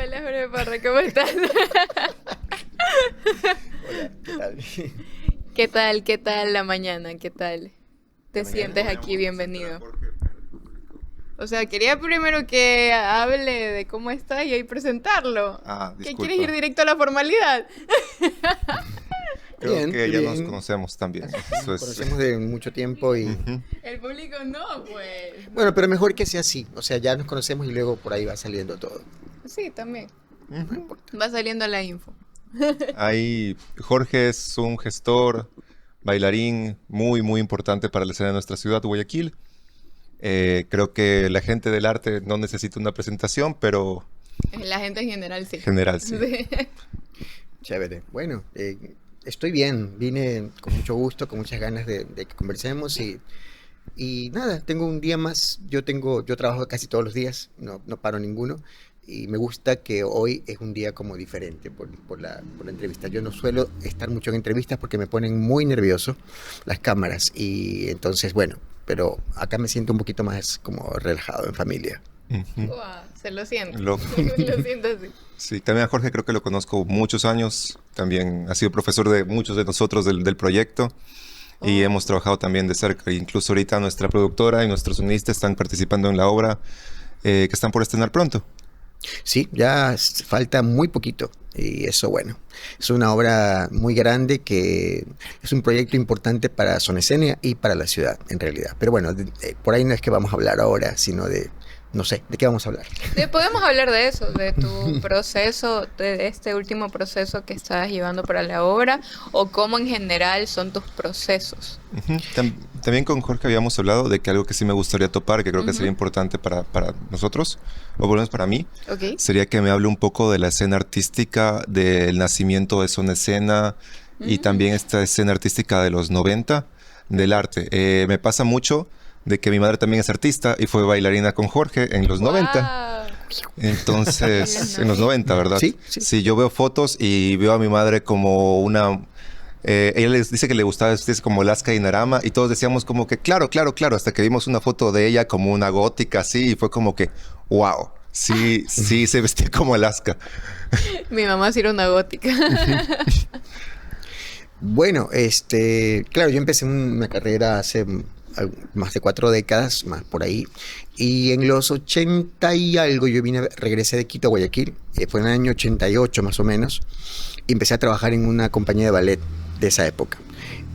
Hola, Jorge Parra, ¿cómo estás? Hola, ¿qué tal? ¿Qué tal? ¿Qué tal la mañana? ¿Qué tal? La ¿Te mañana. sientes aquí bienvenido? O sea, quería primero que hable de cómo está y ahí presentarlo. Ah, ¿Qué quieres ir disculpa. directo a la formalidad? Creo Bien, que ya nos bien. conocemos también. Nos Eso es. conocemos de mucho tiempo y... Ujú. El público no, pues. Bueno, pero mejor que sea así. O sea, ya nos conocemos y luego por ahí va saliendo todo. Sí, también. No Ujú. importa. Va saliendo la info. Ahí Jorge es un gestor, bailarín muy, muy importante para la escena de nuestra ciudad, Guayaquil. Creo que la gente del arte no necesita una presentación, pero La gente en general en sí. general sí. Sí. Chévere. Bueno, estoy bien. Vine con mucho gusto, con muchas ganas de que conversemos y nada, tengo un día más. Yo trabajo casi todos los días, no paro ninguno. Y me gusta que hoy es un día como diferente por la entrevista. Yo no suelo estar mucho en entrevistas porque me ponen muy nervioso las cámaras. Y entonces, bueno, pero acá me siento un poquito más como relajado en familia. Ujú. Guau, se lo siento. Lo- Lo siento así. sí, también a Jorge creo que lo conozco muchos años. También ha sido profesor de muchos de nosotros del proyecto. Y Oh. hemos trabajado también de cerca. Incluso ahorita nuestra productora y nuestros sonistas están participando en la obra que están por estrenar pronto. Sí, ya falta muy poquito. Y eso, bueno, es una obra muy grande que es un proyecto importante para Sonescenia y para la ciudad, en realidad. Pero bueno, por ahí no es que vamos a hablar ahora, sino de, no sé, ¿de qué vamos a hablar? Podemos hablar de eso, de tu proceso, de este último proceso que estás llevando para la obra, o cómo en general son tus procesos. Ujú. También con Jorge habíamos hablado de que algo que sí me gustaría topar, que creo que sería Ujú. importante para nosotros, o por lo menos para mí, Ok. sería que me hable un poco de la escena artística, del nacimiento de Son Escena y Mm. también esta escena artística de los 90 del arte. Me pasa mucho de que mi madre también es artista y fue bailarina con Jorge en los 90. Wow. En los Entonces, en los 90, 90. ¿verdad? Sí, sí. Sí, yo veo fotos y veo a mi madre como una... ella les dice que le gustaba vestirse como Alaska y Narama y todos decíamos como que claro, claro, claro, hasta que vimos una foto de ella como una gótica así y fue como que, wow, sí, sí se vestía como Alaska. Mi mamá sí era una gótica. Bueno, claro, yo empecé una carrera hace más de 4 décadas, más por ahí, y en los 80 y algo yo regresé de Quito a Guayaquil, fue en el año 88 más o menos, y empecé a trabajar en una compañía de ballet de esa época.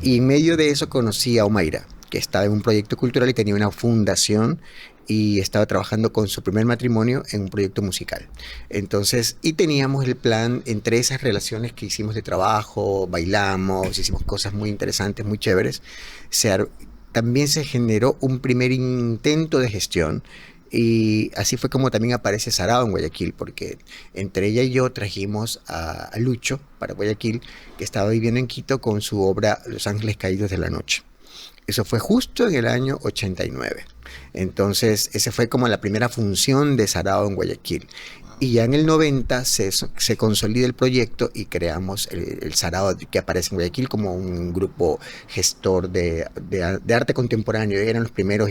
Y en medio de eso conocí a Omaira, que estaba en un proyecto cultural y tenía una fundación y estaba trabajando con su primer matrimonio en un proyecto musical. Entonces, y teníamos el plan entre esas relaciones que hicimos de trabajo, bailamos, hicimos cosas muy interesantes, muy chéveres. Se ar- También se generó un primer intento de gestión y así fue como también aparece Sarao en Guayaquil, porque entre ella y yo trajimos a Lucho para Guayaquil, que estaba viviendo en Quito con su obra Los Ángeles Caídos de la Noche. Eso fue justo en el año 89. Entonces, esa fue como la primera función de Sarao en Guayaquil. Y ya en el 90 se consolida el proyecto y creamos el Sarao que aparece en Guayaquil como un grupo gestor de arte contemporáneo. Eran los primeros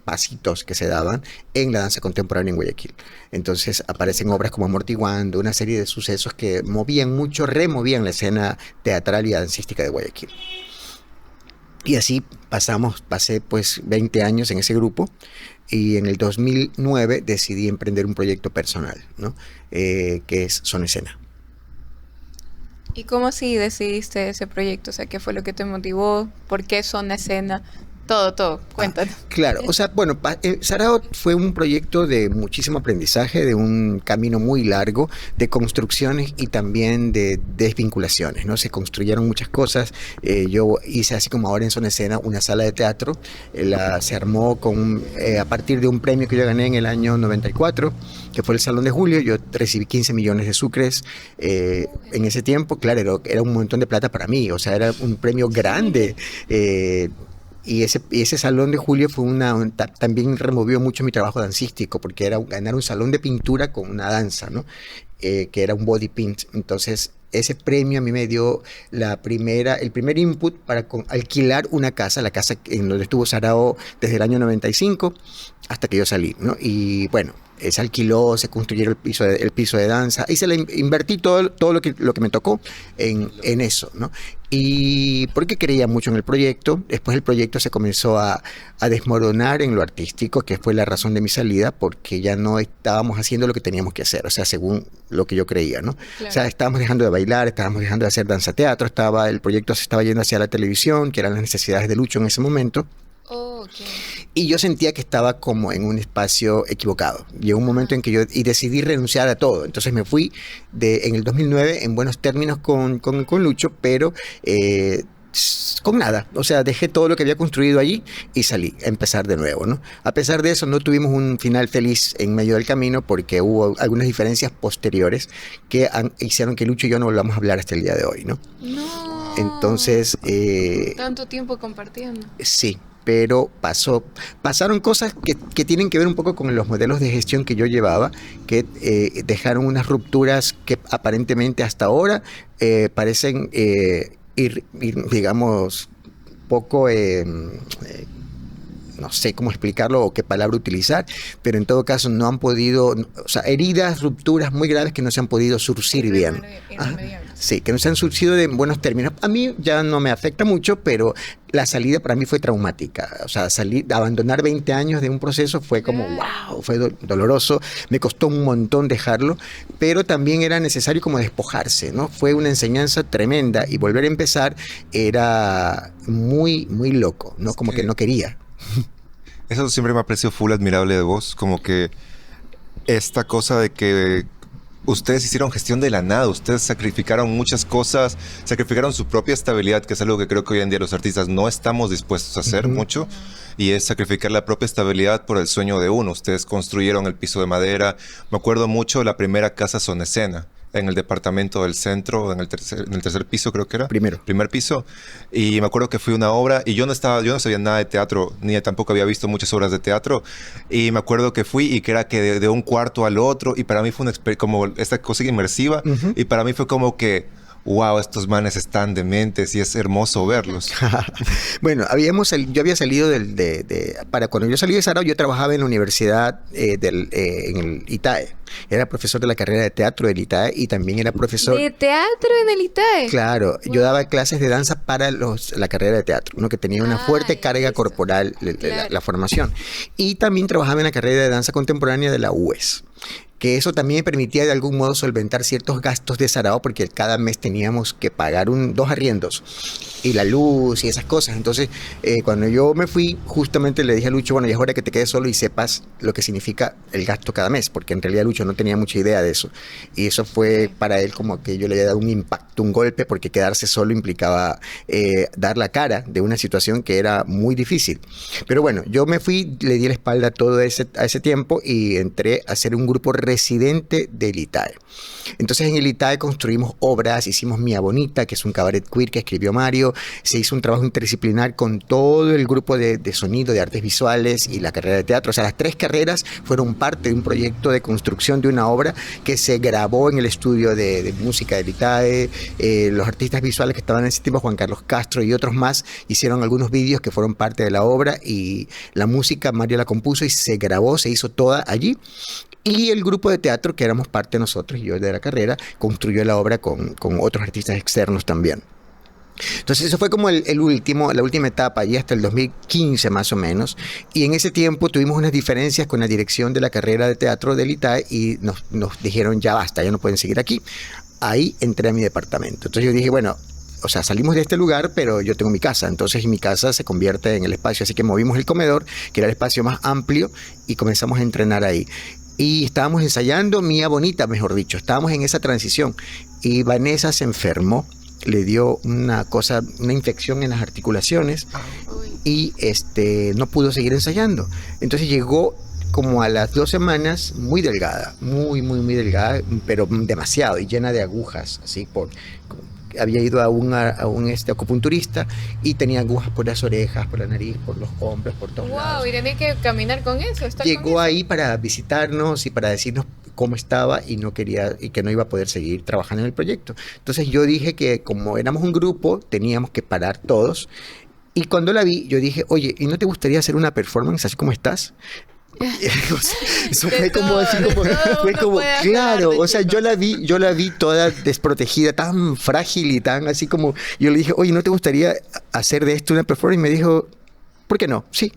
pasitos que se daban en la danza contemporánea en Guayaquil. Entonces aparecen obras como Amortiguando, una serie de sucesos que movían mucho, removían la escena teatral y dancística de Guayaquil. Y así pasé pues 20 años en ese grupo y en el 2009 decidí emprender un proyecto personal, ¿no? Que es Son Escena. ¿Y cómo así decidiste ese proyecto? O sea, ¿qué fue lo que te motivó? ¿Por qué son escena? Todo, todo. Ah, Cuéntanos. claro, o sea, bueno, Sarao fue un proyecto de muchísimo aprendizaje, de un camino muy largo, de construcciones y también de desvinculaciones, ¿no? Se construyeron muchas cosas. Yo hice, así como ahora en Zona Escena, una sala de teatro. Se armó a partir de un premio que yo gané en el año 94, que fue el Salón de Julio. Yo recibí 15 millones de sucres en ese tiempo. Claro, era un montón de plata para mí, o sea, era un premio grande. eh, y ese salón de Julio también removió mucho mi trabajo dancístico, porque era ganar un salón de pintura con una danza, ¿no? Que era un body paint. Entonces, ese premio a mí me dio el primer input para alquilar una casa, la casa en donde estuvo Sarao desde el año 95 hasta que yo salí, ¿no? Y bueno, se alquiló, se construyeron el piso de danza, y invertí todo lo que me tocó en eso, ¿no? Y porque creía mucho en el proyecto, después el proyecto se comenzó a desmoronar en lo artístico, que fue la razón de mi salida, porque ya no estábamos haciendo lo que teníamos que hacer, o sea, según lo que yo creía, ¿no? Claro. O sea, estábamos dejando de bailar, estábamos dejando de hacer danza teatro, el proyecto se estaba yendo hacia la televisión, que eran las necesidades de Lucho en ese momento. Oh, ok. Y yo sentía que estaba como en un espacio equivocado. Llegó un momento en que y decidí renunciar a todo. Entonces me fui en el 2009 en buenos términos con Lucho, pero con nada. O sea, dejé todo lo que había construido allí y salí a empezar de nuevo, ¿no? A pesar de eso, no tuvimos un final feliz en medio del camino porque hubo algunas diferencias posteriores que hicieron que Lucho y yo no volvamos a hablar hasta el día de hoy, ¿no? No. Entonces... tanto tiempo compartiendo. Sí. Pero pasaron cosas que tienen que ver un poco con los modelos de gestión que yo llevaba, que dejaron unas rupturas que aparentemente hasta ahora parecen ir, digamos, poco... no sé cómo explicarlo o qué palabra utilizar, pero en todo caso no han podido, o sea, heridas, rupturas muy graves que no se han podido surcir bien. Sí, que no se han surcido de buenos términos. A mí ya no me afecta mucho, pero la salida para mí fue traumática. O sea, abandonar 20 años de un proceso fue como, wow, fue doloroso. Me costó un montón dejarlo, pero también era necesario como despojarse, ¿no? Fue una enseñanza tremenda y volver a empezar era muy, muy loco, ¿no? Como que no quería. Eso siempre me ha parecido full admirable de vos, como que esta cosa de que ustedes hicieron gestión de la nada, ustedes sacrificaron muchas cosas, sacrificaron su propia estabilidad, que es algo que creo que hoy en día los artistas no estamos dispuestos a hacer mucho, y es sacrificar la propia estabilidad por el sueño de uno. Ustedes construyeron el piso de madera, me acuerdo mucho la primera casa Son Escena, en el departamento del centro, en el tercer piso creo que era. Primer piso. Y me acuerdo que fui a una obra y yo no sabía nada de teatro, ni tampoco había visto muchas obras de teatro. Y me acuerdo que fui y que era que de un cuarto al otro, y para mí fue como esta cosa inmersiva, y para mí fue como que wow, estos manes están dementes y es hermoso verlos. Bueno, yo había salido para cuando yo salí de Sarao, yo trabajaba en la universidad en el ITAE. Era profesor de la carrera de teatro del ITAE y también era profesor... ¿De teatro en el ITAE? Claro, yo daba clases de danza para la carrera de teatro, ¿no? Que tenía una fuerte carga corporal la formación. Y también trabajaba en la carrera de danza contemporánea de la UES. Que eso también me permitía de algún modo solventar ciertos gastos de Sarao, porque cada mes teníamos que pagar 2 arriendos y la luz y esas cosas. Entonces, cuando yo me fui, justamente le dije a Lucho, bueno, ya es hora que te quedes solo y sepas lo que significa el gasto cada mes, porque en realidad Lucho no tenía mucha idea de eso. Y eso fue para él como que yo le había dado un impacto, un golpe, porque quedarse solo implicaba dar la cara de una situación que era muy difícil. Pero bueno, yo me fui, le di la espalda a ese tiempo y entré a hacer un grupo residente del ITAE. Entonces en el ITAE construimos obras, hicimos Mía Bonita, que es un cabaret queer que escribió Mario, se hizo un trabajo interdisciplinar con todo el grupo de sonido, de artes visuales y la carrera de teatro. O sea, las 3 carreras fueron parte de un proyecto de construcción de una obra que se grabó en el estudio de música del ITAE. Los artistas visuales que estaban en ese tiempo, Juan Carlos Castro y otros más, hicieron algunos vídeos que fueron parte de la obra, y la música Mario la compuso y se grabó, se hizo toda allí. Y el grupo de teatro, que éramos parte de nosotros y yo de la carrera, construyó la obra con otros artistas externos también. Entonces eso fue como la última etapa, allí hasta el 2015 más o menos, y en ese tiempo tuvimos unas diferencias con la dirección de la carrera de teatro del ITAE y nos dijeron ya basta, ya no pueden seguir aquí. Ahí entré a mi departamento. Entonces yo dije, bueno, o sea, salimos de este lugar, pero yo tengo mi casa, entonces mi casa se convierte en el espacio, así que movimos el comedor, que era el espacio más amplio, y comenzamos a entrenar ahí. Y estábamos ensayando Mía Bonita, mejor dicho, estábamos en esa transición, y Vanessa se enfermó, le dio una infección en las articulaciones y no pudo seguir ensayando. Entonces llegó como a las 2 semanas muy delgada, muy delgada, pero demasiado, y llena de agujas, así había ido a un acupunturista y tenía agujas por las orejas, por la nariz, por los hombros, por todos lados. Y tenía que caminar con eso. Llegó ahí para visitarnos y para decirnos cómo estaba y no quería, y que no iba a poder seguir trabajando en el proyecto. Entonces yo dije que como éramos un grupo, teníamos que parar todos. Y cuando la vi, yo dije, oye, ¿y no te gustaría hacer una performance así como estás? O sea, eso De fue como todo, así de como, todo fue uno como, puede hablar claro, de o sea, chico. yo la vi toda desprotegida, tan frágil y tan así como, yo le dije, oye, ¿no te gustaría hacer de esto una performance? Y me dijo, ¿por qué no? Sí.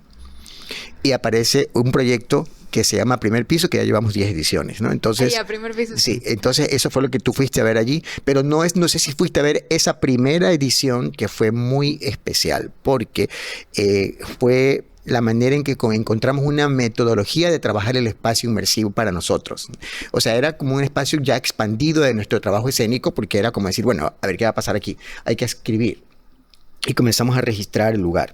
Y aparece un proyecto que se llama Primer Piso, que ya llevamos 10 ediciones, ¿no? Ahí Entonces, a primer piso. sí, entonces eso fue lo que tú fuiste a ver allí, pero no es, no sé si fuiste a ver esa primera edición que fue muy especial, porque fue la manera en que encontramos una metodología de trabajar el espacio inmersivo para nosotros. O sea, era como un espacio ya expandido de nuestro trabajo escénico, porque era como decir, bueno, a ver qué va a pasar aquí, hay que escribir. Y comenzamos a registrar el lugar,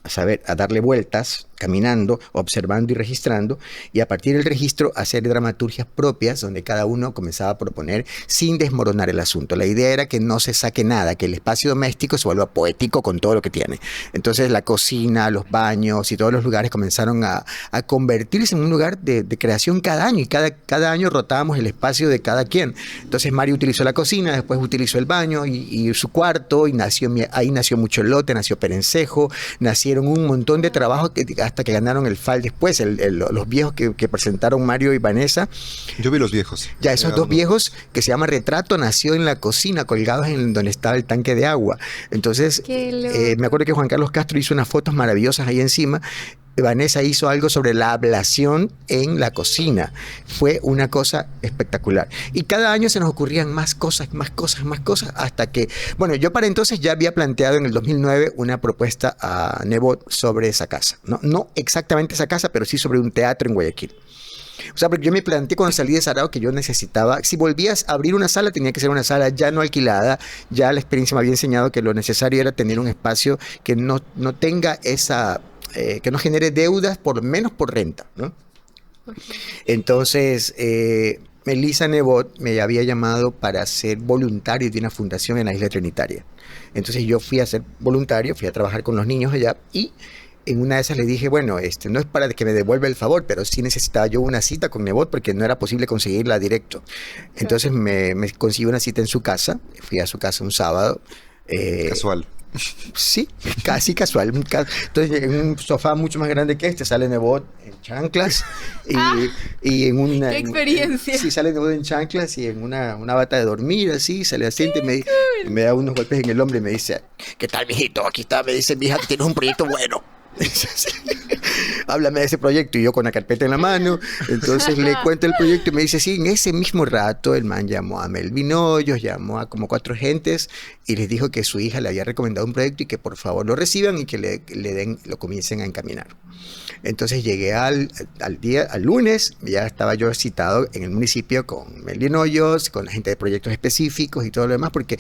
a saber, a darle vueltas, caminando, observando y registrando, y a partir del registro hacer dramaturgias propias donde cada uno comenzaba a proponer sin desmoronar el asunto. La idea era que no se saque nada, que el espacio doméstico se vuelva poético con todo lo que tiene. Entonces la cocina, los baños y todos los lugares comenzaron a convertirse en un lugar de creación cada año, y cada año rotábamos el espacio de cada quien. Entonces Mario utilizó la cocina, después utilizó el baño y su cuarto, y ahí nació Mucho Lote, nació Perencejo, nacieron un montón de trabajos hasta que ganaron el FAL después, los viejos que presentaron Mario y Vanessa. Yo vi los viejos. Ya esos Era dos uno- viejos, que se llama Retrato, nació en la cocina, colgados en donde estaba el tanque de agua. Entonces, Qué me loco. acuerdo que Juan Carlos Castro hizo unas fotos maravillosas ahí encima. Vanessa hizo algo sobre la ablación en la cocina. Fue una cosa espectacular. Y cada año se nos ocurrían más cosas, más cosas, más cosas, hasta que, bueno, yo para entonces ya había planteado en el 2009 una propuesta a Nebot sobre esa casa. No, no exactamente esa casa, pero sí sobre un teatro en Guayaquil. O sea, porque yo me planteé cuando salí de Sarao que yo necesitaba, si volvías a abrir una sala, tenía que ser una sala ya no alquilada. Ya la experiencia me había enseñado que lo necesario era tener un espacio que no tenga esa, que no genere deudas, por lo menos por renta, ¿no? Ok. Entonces, Melissa Nebot me había llamado para ser voluntario de una fundación en la isla Trinitaria. Entonces yo fui a ser voluntario, fui a trabajar con los niños allá, y en una de esas le dije, bueno, no es para que me devuelva el favor, pero sí necesitaba yo una cita con Nebot porque no era posible conseguirla directo. Entonces me consiguió una cita en su casa, fui a su casa un sábado. Casual. Sí, casi casual. Entonces, en un sofá mucho más grande que este, sale Nebot en chanclas y en una... ¡Qué experiencia! Sí, sale Nebot en chanclas y en una bata de dormir, así, sale asiente y me da unos golpes en el hombro y me dice, ¿qué tal, mijito? Aquí está, me dice, mija, tienes un proyecto bueno. Háblame de ese proyecto, y yo con la carpeta en la mano. Entonces le cuento el proyecto y me dice, sí, en ese mismo rato el man llamó a Melvin Hoyos, llamó a como 4 gentes y les dijo que su hija le había recomendado un proyecto y que por favor lo reciban y que lo comiencen a encaminar. Entonces llegué al lunes, ya estaba yo citado en el municipio con Melvin Hoyos, con la gente de proyectos específicos y todo lo demás, porque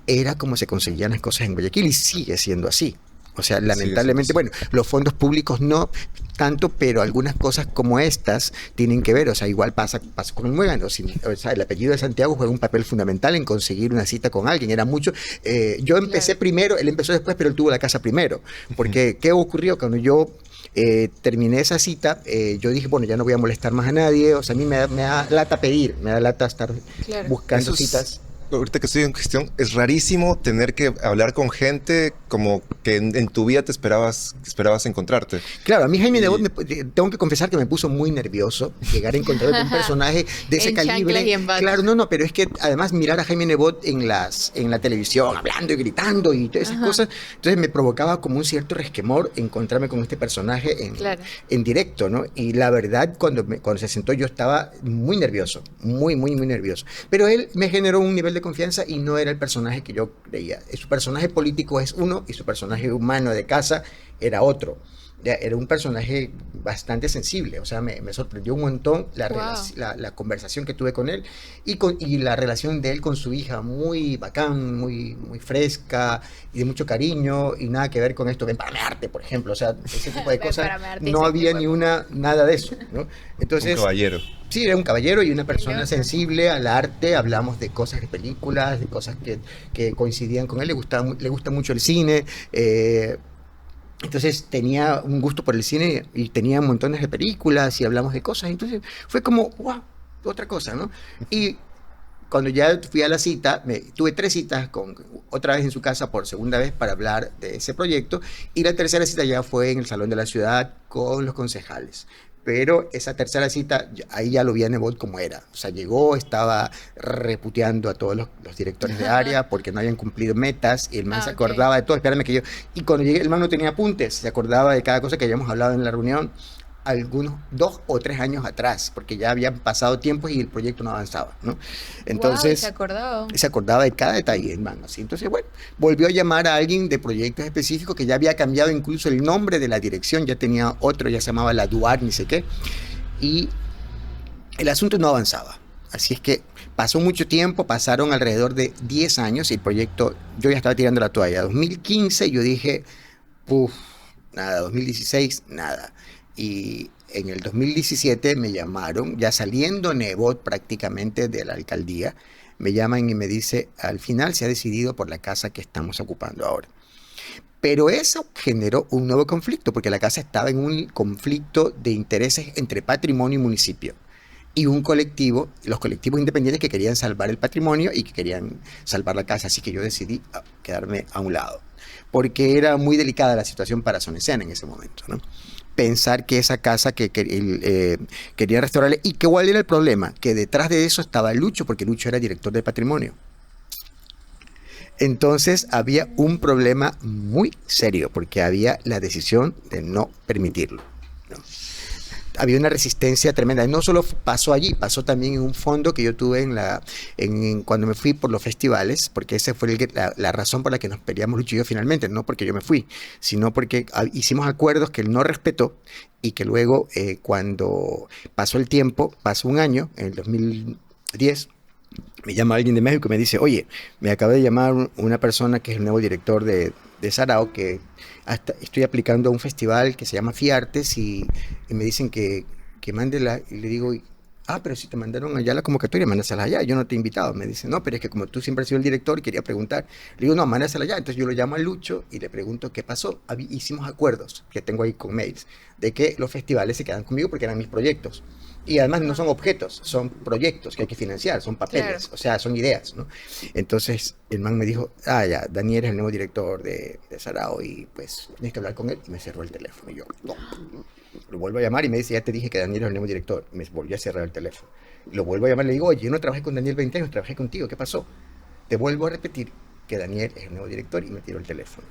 era como se conseguían las cosas en Guayaquil, y sigue siendo así. O sea, lamentablemente, bueno, los fondos públicos no tanto, pero algunas cosas como estas tienen que ver. O sea, igual pasa con el Muégano. O sea, el apellido de Santiago juega un papel fundamental en conseguir una cita con alguien. Era mucho. Yo empecé primero, él empezó después, pero él tuvo la casa primero. Porque, ¿qué ocurrió? Cuando yo terminé esa cita, yo dije, bueno, ya no voy a molestar más a nadie. O sea, a mí me da lata pedir, me da lata estar Claro. buscando Eso es- citas. Ahorita que estoy en gestión, es rarísimo tener que hablar con gente como que en tu vida te esperabas encontrarte. Claro, a mí Jaime Y- Nebot, tengo que confesar que me puso muy nervioso llegar a encontrar un personaje de ese En calibre. chanclas y en bata. Claro, no, pero es que además mirar a Jaime Nebot en la televisión, hablando y gritando y todas esas Ajá. cosas, entonces me provocaba como un cierto resquemor encontrarme con este personaje Claro. en directo, ¿no? Y la verdad, cuando se sentó yo estaba muy nervioso, muy, muy, muy nervioso. Pero él me generó un nivel de confianza y no era el personaje que yo creía. Su personaje político es uno y su personaje humano de casa era otro. Ya, era un personaje bastante sensible, o sea, me sorprendió un montón Wow. la conversación que tuve con él y la relación de él con su hija, muy bacán, muy, muy fresca y de mucho cariño, y nada que ver con esto, ven para mearte, por ejemplo, o sea, ese tipo de Ven cosas, para mearte, no ese había tipo de ni nada de eso, ¿no? Un Entonces, caballero. sí, era un caballero y una persona loco. sensible al arte. Hablamos de cosas de películas, de cosas que coincidían con él. Le gusta mucho el cine. Entonces tenía un gusto por el cine y tenía montones de películas y hablamos de cosas. Entonces fue como, wow, otra cosa, ¿no? Y cuando ya fui a la cita, tuve 3 citas otra vez en su casa por segunda vez para hablar de ese proyecto, y la tercera cita ya fue en el Salón de la Ciudad con los concejales. Pero esa tercera cita, ahí ya lo vi a Nebot como era. O sea, llegó, estaba reputeando a todos los directores de área porque no habían cumplido metas y el man se Ok. acordaba de todo. Espérame que yo... Y cuando llegué, el man no tenía apuntes, se acordaba de cada cosa que habíamos hablado en la reunión algunos 2 o 3 años atrás, porque ya habían pasado tiempos y el proyecto no avanzaba, ¿no? Wow, ¿se Entonces, acordaba? se acordaba de cada detalle, hermano. Así. Entonces, bueno, volvió a llamar a alguien de proyectos específicos que ya había cambiado incluso el nombre de la dirección, ya tenía otro, ya se llamaba la Duar, ni sé qué, y el asunto no avanzaba. Así es que pasó mucho tiempo, pasaron alrededor de 10 años y el proyecto, yo ya estaba tirando la toalla. 2015 yo dije, uff, nada, 2016, nada. Y en el 2017 me llamaron, ya saliendo Nebot prácticamente de la alcaldía, me llaman y me dice, al final se ha decidido por la casa que estamos ocupando ahora. Pero eso generó un nuevo conflicto, porque la casa estaba en un conflicto de intereses entre patrimonio y municipio. Y un colectivo, los colectivos independientes que querían salvar el patrimonio y que querían salvar la casa. Así que yo decidí quedarme a un lado, porque era muy delicada la situación para Sonesena en ese momento, ¿no? Pensar que esa casa quería restaurarle, y que cuál era el problema, que detrás de eso estaba Lucho, porque Lucho era director de patrimonio. Entonces había un problema muy serio, porque había la decisión de no permitirlo, ¿no? Había una resistencia tremenda. No solo pasó allí, pasó también en un fondo que yo tuve cuando me fui por los festivales, porque esa fue la razón por la que nos peleamos Lucho y yo finalmente, no porque yo me fui, sino porque hicimos acuerdos que él no respetó y que luego cuando pasó el tiempo, pasó un año, en el 2010, me llama alguien de México y me dice, oye, me acaba de llamar una persona que es el nuevo director de Sarao, que estoy aplicando a un festival que se llama FIARTES y me dicen que mande y le digo, pero si te mandaron allá la convocatoria, mándasela allá, yo no te he invitado. Me dicen, no, pero es que como tú siempre has sido el director, quería preguntar. Le digo, no, mándasela allá. Entonces yo lo llamo a Lucho y le pregunto qué pasó. Hicimos acuerdos, que tengo ahí con mails, de que los festivales se quedan conmigo porque eran mis proyectos. Y además no son objetos, son proyectos que hay que financiar, son papeles, Claro. o sea, son ideas, ¿no? Entonces el man me dijo, ya, Daniel es el nuevo director de Sarao y pues tienes que hablar con él. Y me cerró el teléfono. Y yo, no. Lo vuelvo a llamar y me dice, ya te dije que Daniel es el nuevo director. Y me volvió a cerrar el teléfono. Lo vuelvo a llamar y le digo, oye, yo no trabajé con Daniel 20 años, trabajé contigo, ¿qué pasó? Te vuelvo a repetir que Daniel es el nuevo director y me tiró el teléfono.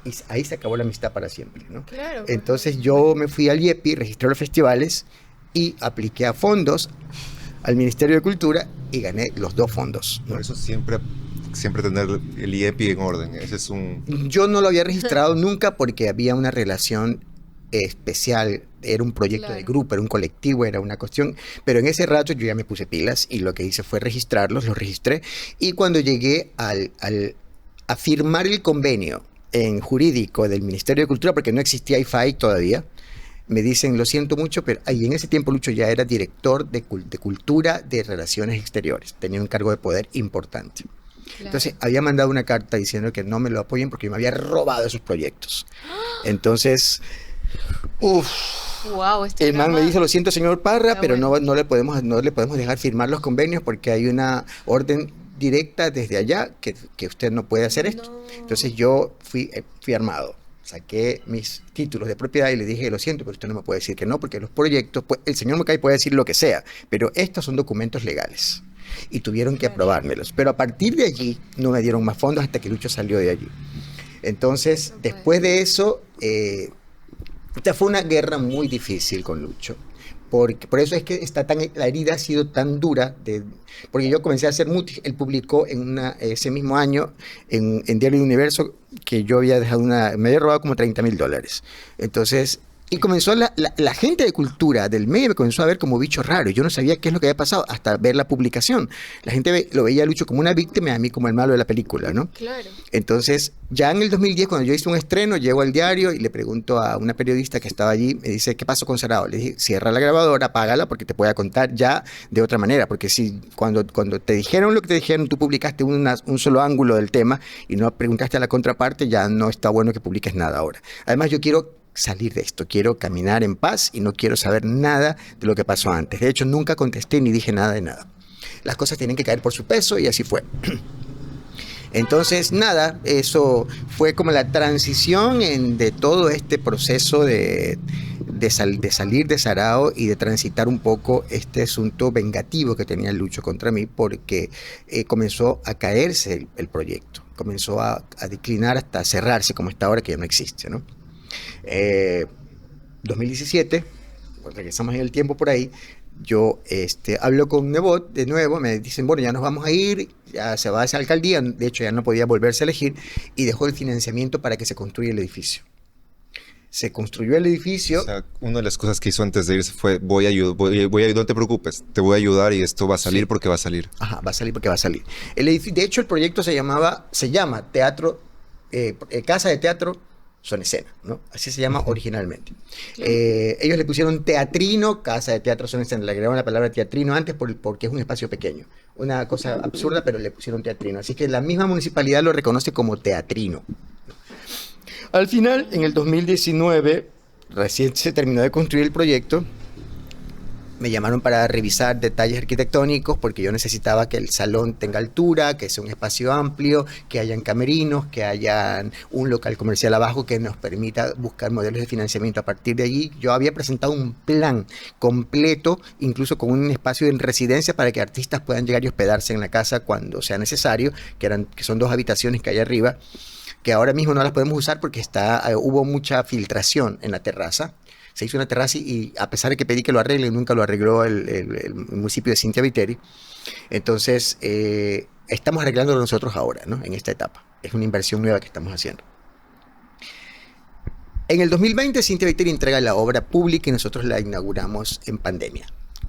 Y ahí se acabó la amistad para siempre, ¿no? Claro. Entonces yo me fui al IEPI, registré los festivales y apliqué a fondos al Ministerio de Cultura y gané los 2 fondos, ¿no? Por eso siempre tener el IEPI en orden. Ese es un... Yo no lo había registrado nunca porque había una relación especial, era un proyecto de Claro. grupo, era un colectivo, era una cuestión, pero en ese rato yo ya me puse pilas y lo que hice fue registrarlos, los registré, y cuando llegué a firmar el convenio en jurídico del Ministerio de Cultura, porque no existía IFAI todavía, me dicen, lo siento mucho, pero ahí en ese tiempo Lucho ya era director de Cultura de Relaciones Exteriores, tenía un cargo de poder importante. Claro. Entonces había mandado una carta diciendo que no me lo apoyen porque yo me había robado esos proyectos. Entonces, Wow, el man me dice, lo siento señor Parra, Está pero bueno. no le podemos dejar firmar los convenios porque hay una orden directa desde allá que usted no puede hacer esto. No. Entonces yo fui armado. Saqué mis títulos de propiedad y le dije, lo siento, pero usted no me puede decir que no, porque los proyectos, pues, el señor Mocay puede decir lo que sea, pero estos son documentos legales. Y tuvieron que Claro. aprobármelos. Pero a partir de allí no me dieron más fondos hasta que Lucho salió de allí. Entonces, No puede después de ser. eso, esta fue una guerra muy difícil con Lucho. Por eso es que la herida ha sido tan dura, porque yo comencé a hacer Mutis, él publicó ese mismo año en Diario Universo que yo había dejado me había robado como $30,000. Entonces, y comenzó la gente de cultura del medio me comenzó a ver como bicho raro. Yo no sabía qué es lo que había pasado hasta ver la publicación. La gente lo veía a Lucho como una víctima y a mí como el malo de la película, ¿no? Claro. Entonces, ya en el 2010, cuando yo hice un estreno, llego al diario y le pregunto a una periodista que estaba allí, me dice, ¿qué pasó con Sarao? Le dije, cierra la grabadora, apágala, porque te voy a contar ya de otra manera, porque si cuando te dijeron lo que te dijeron, tú publicaste un solo ángulo del tema y no preguntaste a la contraparte, ya no está bueno que publiques nada ahora. Además, yo quiero salir de esto, quiero caminar en paz y no quiero saber nada de lo que pasó antes. De hecho, nunca contesté ni dije nada de nada. Las cosas tienen que caer por su peso y así fue. Entonces, nada, eso fue como la transición de todo este proceso de salir de Sarao y de transitar un poco este asunto vengativo que tenía Lucho contra mí, porque comenzó a caerse el proyecto, comenzó a declinar hasta cerrarse como está ahora, que ya no existe, ¿no? 2017, pues regresamos en el tiempo por ahí, yo hablo con Nebot de nuevo, me dicen, bueno, ya nos vamos a ir, ya se va a esa alcaldía, de hecho ya no podía volverse a elegir, y dejó el financiamiento para que se construya el edificio. Se construyó el edificio. O sea, una de las cosas que hizo antes de irse fue, voy a ayudar, no te preocupes, te voy a ayudar y esto va a salir porque va a salir. Ajá, va a salir porque va a salir. De hecho, el proyecto se llama Teatro, Casa de Teatro Son Escena, ¿no? Así se llama originalmente. Ellos le pusieron teatrino, Casa de Teatro Son Escena, le agregaron la palabra teatrino antes porque es un espacio pequeño. Una cosa absurda, pero le pusieron teatrino. Así que la misma municipalidad lo reconoce como teatrino. Al final, en el 2019, recién se terminó de construir el proyecto, me llamaron para revisar detalles arquitectónicos porque yo necesitaba que el salón tenga altura, que sea un espacio amplio, que hayan camerinos, que hayan un local comercial abajo que nos permita buscar modelos de financiamiento. A partir de allí, yo había presentado un plan completo, incluso con un espacio de residencia para que artistas puedan llegar y hospedarse en la casa cuando sea necesario, que son 2 habitaciones que hay arriba, que ahora mismo no las podemos usar porque hubo mucha filtración en la terraza. Se hizo una terraza y a pesar de que pedí que lo arreglen, nunca lo arregló el municipio de Cintia Viteri. Entonces, estamos arreglándolo nosotros ahora, ¿no? En esta etapa. Es una inversión nueva que estamos haciendo. En el 2020, Cintia Viteri entrega la obra pública y nosotros la inauguramos en pandemia,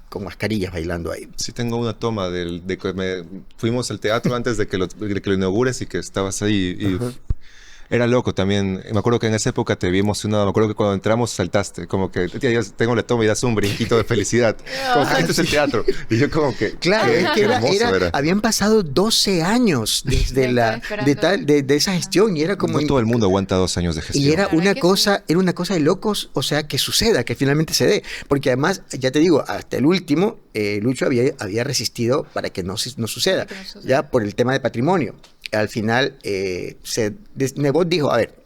con mascarillas bailando ahí. Sí, tengo una toma de que fuimos al teatro antes de que lo inaugures y que estabas ahí y era loco también. Me acuerdo que en esa época te vi emocionado. Me acuerdo que cuando entramos saltaste, como que, tía, ya tengo la toma y das un brinquito de felicidad. Como que esto es el teatro. Y yo como que... Claro, es que habían pasado 12 años desde de esa gestión y era como... No todo el mundo aguanta 2 años de gestión. Y era una cosa de locos, o sea, que suceda, que finalmente se dé. Porque además, ya te digo, hasta el último, Lucho había resistido para que no suceda, ya por el tema de patrimonio. Al final, Nebot dijo, a ver,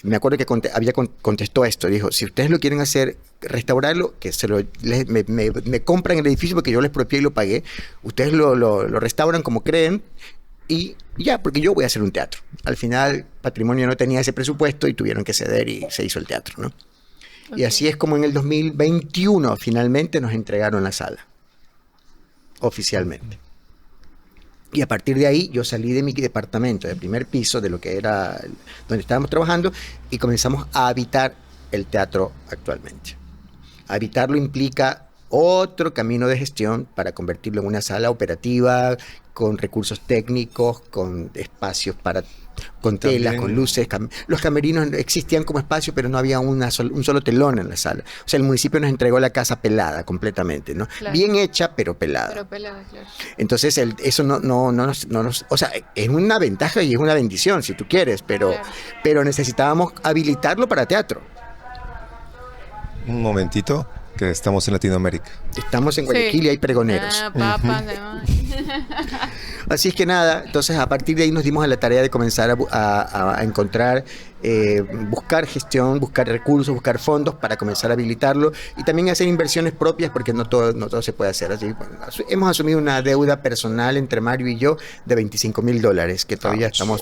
me acuerdo que contestó esto, dijo, si ustedes lo quieren hacer, restaurarlo, que me compran el edificio porque yo les expropié y lo pagué, ustedes lo restauran como creen y ya, porque yo voy a hacer un teatro. Al final, Patrimonio no tenía ese presupuesto y tuvieron que ceder y se hizo el teatro, ¿no? Okay. Y así es como en el 2021 finalmente nos entregaron la sala, oficialmente. Y a partir de ahí yo salí de mi departamento de primer piso, de lo que era donde estábamos trabajando, y comenzamos a habitar el teatro actualmente. Habitarlo implica otro camino de gestión para convertirlo en una sala operativa, con recursos técnicos, con espacios con telas, con luces. Los camerinos existían como espacio, pero no había un solo telón en la sala. O sea, el municipio nos entregó la casa pelada completamente, ¿no? Claro. Bien hecha, pero pelada. Claro. Entonces, eso no nos... O sea, es una ventaja y es una bendición, si tú quieres, pero necesitábamos habilitarlo para teatro. Un momentito, que estamos en Latinoamérica. Estamos en Guayaquil y hay pregoneros. Así es que nada, entonces a partir de ahí nos dimos a la tarea de comenzar a encontrar, buscar gestión, buscar recursos, buscar fondos para comenzar a habilitarlo y también hacer inversiones propias porque no todo se puede hacer así. Bueno, hemos asumido una deuda personal entre Mario y yo de $25,000 que todavía estamos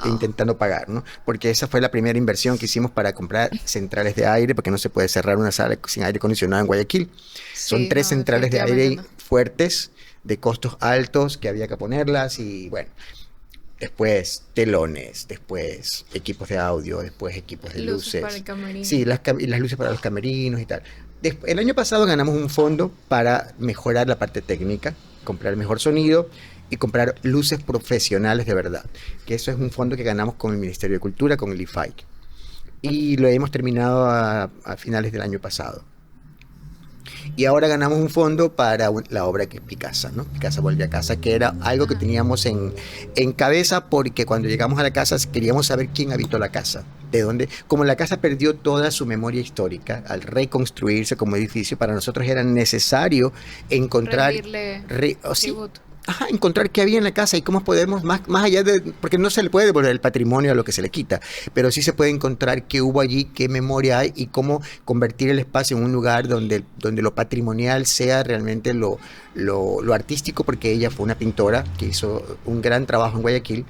intentando pagar, ¿no? Porque esa fue la primera inversión que hicimos para comprar centrales de aire, porque no se puede cerrar una sala sin aire acondicionado en Guayaquil. Son 3 centrales de aire fuertes, de costos altos, que había que ponerlas y bueno, después telones, después equipos de audio, después equipos de luces. Para el camerino. Sí, las luces para los camerinos y tal. El año pasado ganamos un fondo para mejorar la parte técnica, comprar mejor sonido y comprar luces profesionales de verdad, que eso es un fondo que ganamos con el Ministerio de Cultura, con el IFAI. Y lo hemos terminado a finales del año pasado. Y ahora ganamos un fondo para la obra que es Picasa, ¿no? Picasa vuelve a casa, que era algo que teníamos en cabeza porque cuando llegamos a la casa queríamos saber quién habitó la casa, de dónde. Como la casa perdió toda su memoria histórica al reconstruirse como edificio, para nosotros era necesario encontrar... encontrar qué había en la casa y cómo podemos, más allá de, porque no se le puede devolver el patrimonio a lo que se le quita, pero sí se puede encontrar qué hubo allí, qué memoria hay y cómo convertir el espacio en un lugar donde lo patrimonial sea realmente lo artístico, porque ella fue una pintora que hizo un gran trabajo en Guayaquil.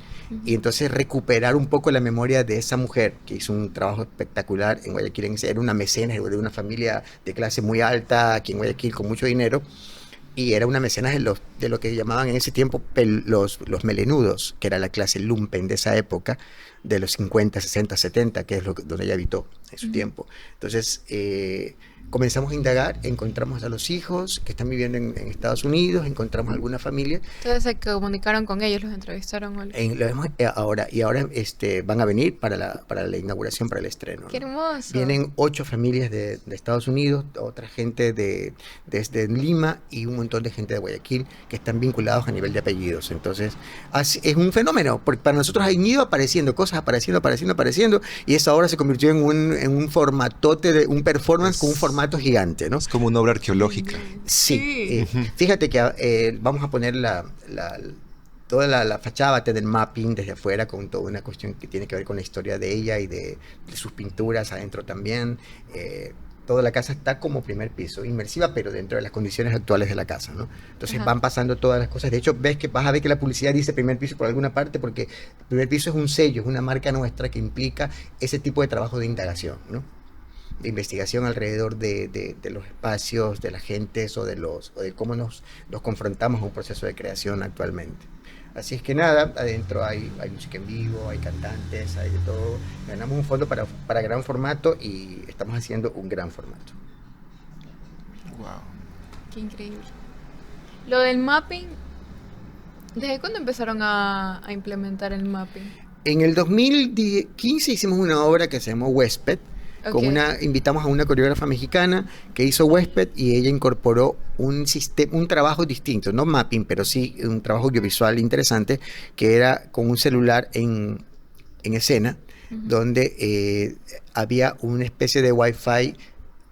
Y entonces recuperar un poco la memoria de esa mujer que hizo un trabajo espectacular en Guayaquil. Era una mecenas de una familia de clase muy alta aquí en Guayaquil con mucho dinero, y era una mecenas de lo que llamaban en ese tiempo los melenudos, que era la clase lumpen de esa época, de los 50, 60, 70, que es donde ella habitó en su tiempo. Entonces comenzamos a indagar, encontramos a los hijos que están viviendo en Estados Unidos, encontramos alguna familia. Entonces se comunicaron con ellos, los entrevistaron. Lo vemos ahora, y ahora van a venir para la inauguración, para el estreno. ¡Qué hermoso! Vienen 8 familias de Estados Unidos, otra gente desde Lima y un montón de gente de Guayaquil que están vinculados a nivel de apellidos. Entonces es un fenómeno, porque para nosotros han ido apareciendo cosas, apareciendo, y eso ahora se convirtió en un formatote, de un performance con un formato gigante, ¿no? Es como una obra arqueológica. Sí. Fíjate que vamos a poner toda la fachada del mapping desde afuera, con toda una cuestión que tiene que ver con la historia de ella y de sus pinturas adentro también. Toda la casa está como primer piso, inmersiva, pero dentro de las condiciones actuales de la casa, ¿no? Entonces van pasando todas las cosas. De hecho, vas a ver que la publicidad dice primer piso por alguna parte, porque el primer piso es un sello, es una marca nuestra que implica ese tipo de trabajo de indagación, ¿no? De investigación alrededor de los espacios, de las gentes o de cómo nos confrontamos a un proceso de creación actualmente. Así es que nada, adentro hay música en vivo, hay cantantes, hay de todo. Ganamos un fondo para gran formato y estamos haciendo un gran formato. Wow. Qué increíble. Lo del mapping, ¿desde cuándo empezaron a implementar el mapping? En el 2015 hicimos una obra que se llamó Huésped. Okay. Invitamos a una coreógrafa mexicana que hizo Huésped, y ella incorporó un trabajo distinto, no mapping, pero sí un trabajo audiovisual interesante, que era con un celular en escena, donde había una especie de wifi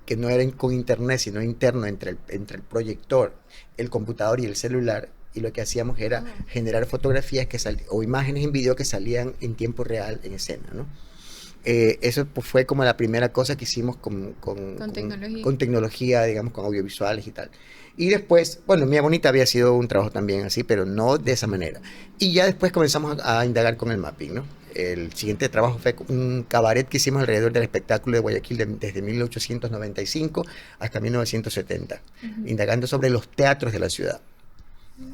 que no era con internet, sino interno entre el proyector, el computador y el celular. Y lo que hacíamos era generar fotografías o imágenes en video que salían en tiempo real en escena, ¿no? Eso pues, fue como la primera cosa que hicimos con tecnología, digamos, con audiovisuales y tal. Y después, bueno, Mía Bonita había sido un trabajo también así, pero no de esa manera. Y ya después comenzamos a indagar con el mapping, ¿no? El siguiente trabajo fue un cabaret que hicimos alrededor del espectáculo de Guayaquil desde 1895 hasta 1970, indagando sobre los teatros de la ciudad.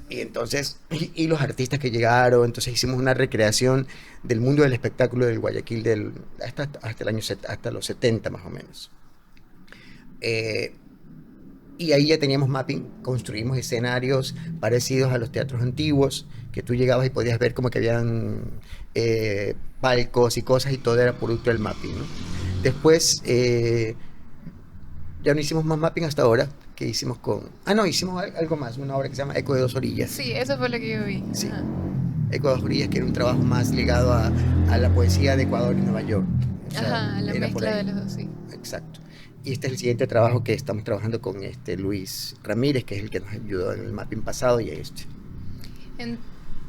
Y entonces, y los artistas que llegaron, entonces hicimos una recreación del mundo del espectáculo del Guayaquil hasta los 70 más o menos. Y ahí ya teníamos mapping, construimos escenarios parecidos a los teatros antiguos, que tú llegabas y podías ver como que habían palcos y cosas, y todo era producto del mapping, ¿no? Después, ya no hicimos más mapping hasta ahora, que hicimos hicimos algo más, una obra que se llama Eco de Dos Orillas. Sí, eso fue lo que yo vi. Sí. Eco de Dos Orillas, que era un trabajo más ligado a la poesía de Ecuador y Nueva York. O sea, la mezcla de los dos, sí. Exacto. Y este es el siguiente trabajo que estamos trabajando con Luis Ramírez, que es el que nos ayudó en el mapping pasado, y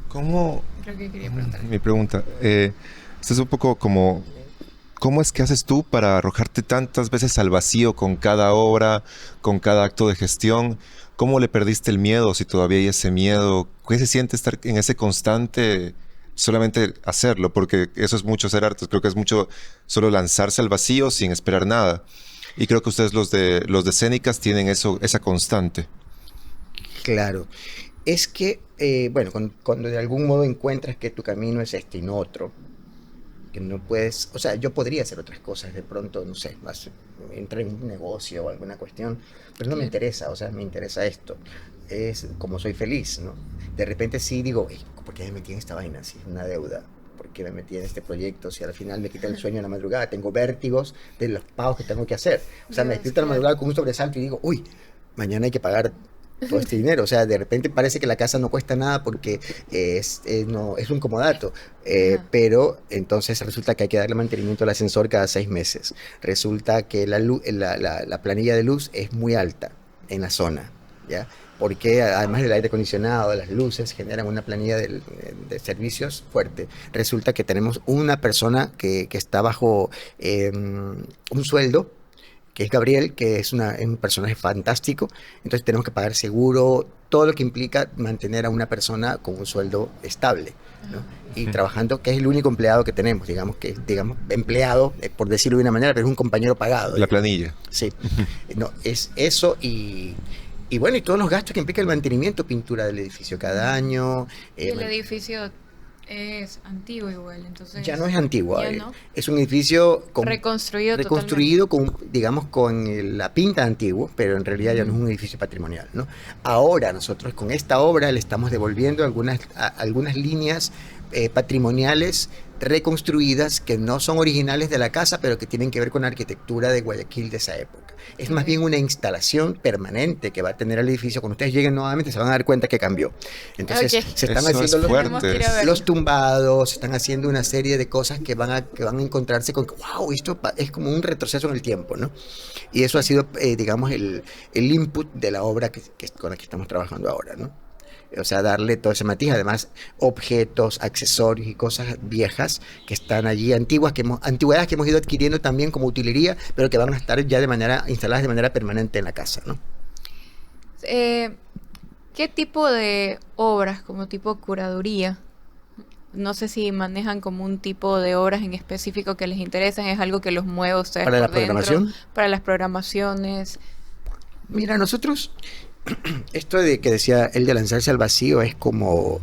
¿Cómo? Creo que quería preguntar. Mi pregunta, esto es un poco como, ¿cómo es que haces tú para arrojarte tantas veces al vacío con cada obra, con cada acto de gestión? ¿Cómo le perdiste el miedo, si todavía hay ese miedo? ¿Qué se siente estar en ese constante, solamente hacerlo? Porque eso es mucho ser artes, creo que es mucho solo lanzarse al vacío sin esperar nada. Y creo que ustedes los de escénicas tienen esa constante. Claro. Es que, bueno, cuando de algún modo encuentras que tu camino es este y no otro, que no puedes, o sea, yo podría hacer otras cosas, de pronto, no sé, entrar en un negocio o alguna cuestión, pero no me interesa, o sea, me interesa esto, es como soy feliz, ¿no? De repente sí digo, ¿por qué me metí en esta vaina? Si es una deuda, ¿por qué me metí en este proyecto? Si al final me quita el sueño en la madrugada, tengo vértigos de los pagos que tengo que hacer, o sea, me despierto en la madrugada con un sobresalto y digo, uy, mañana hay que pagar todo este dinero, o sea, de repente parece que la casa no cuesta nada porque es un comodato, pero entonces resulta que hay que darle mantenimiento al ascensor cada 6 meses, resulta que la planilla de luz es muy alta en la zona, ¿ya? Porque además del aire acondicionado, las luces, generan una planilla de servicios fuerte. Resulta que tenemos una persona que está bajo un sueldo, que es Gabriel, que es un personaje fantástico. Entonces tenemos que pagar seguro, todo lo que implica mantener a una persona con un sueldo estable, ¿no? Y trabajando, que es el único empleado que tenemos, digamos, empleado, por decirlo de una manera, pero es un compañero pagado. La planilla. Sí, no, es eso y bueno, y todos los gastos que implica el mantenimiento, pintura del edificio cada año. Y el edificio es antiguo igual, entonces... Ya no es antiguo, ya no. es un edificio reconstruido con, digamos, con la pinta de antiguo, pero en realidad ya no es un edificio patrimonial, ¿no? Ahora nosotros con esta obra le estamos devolviendo algunas líneas patrimoniales reconstruidas que no son originales de la casa, pero que tienen que ver con la arquitectura de Guayaquil de esa época. Es más bien una instalación permanente que va a tener el edificio. Cuando ustedes lleguen nuevamente se van a dar cuenta que cambió. Entonces se están haciendo los tumbados, se están haciendo una serie de cosas que van a encontrarse con, wow, esto es como un retroceso en el tiempo, ¿no? Y eso ha sido, digamos, el input de la obra con la que estamos trabajando ahora, ¿no? O sea, darle todo ese matiz, además objetos, accesorios y cosas viejas que están allí, antigüedades que hemos ido adquiriendo también como utilería, pero que van a estar ya instaladas de manera permanente en la casa, ¿no? ¿Qué tipo de obras, como tipo curaduría? No sé si manejan como un tipo de obras en específico que les interesan, es algo que los mueve a ustedes ¿Para la por dentro, programación? para las programaciones. Mira, nosotros, esto de que decía él de lanzarse al vacío es como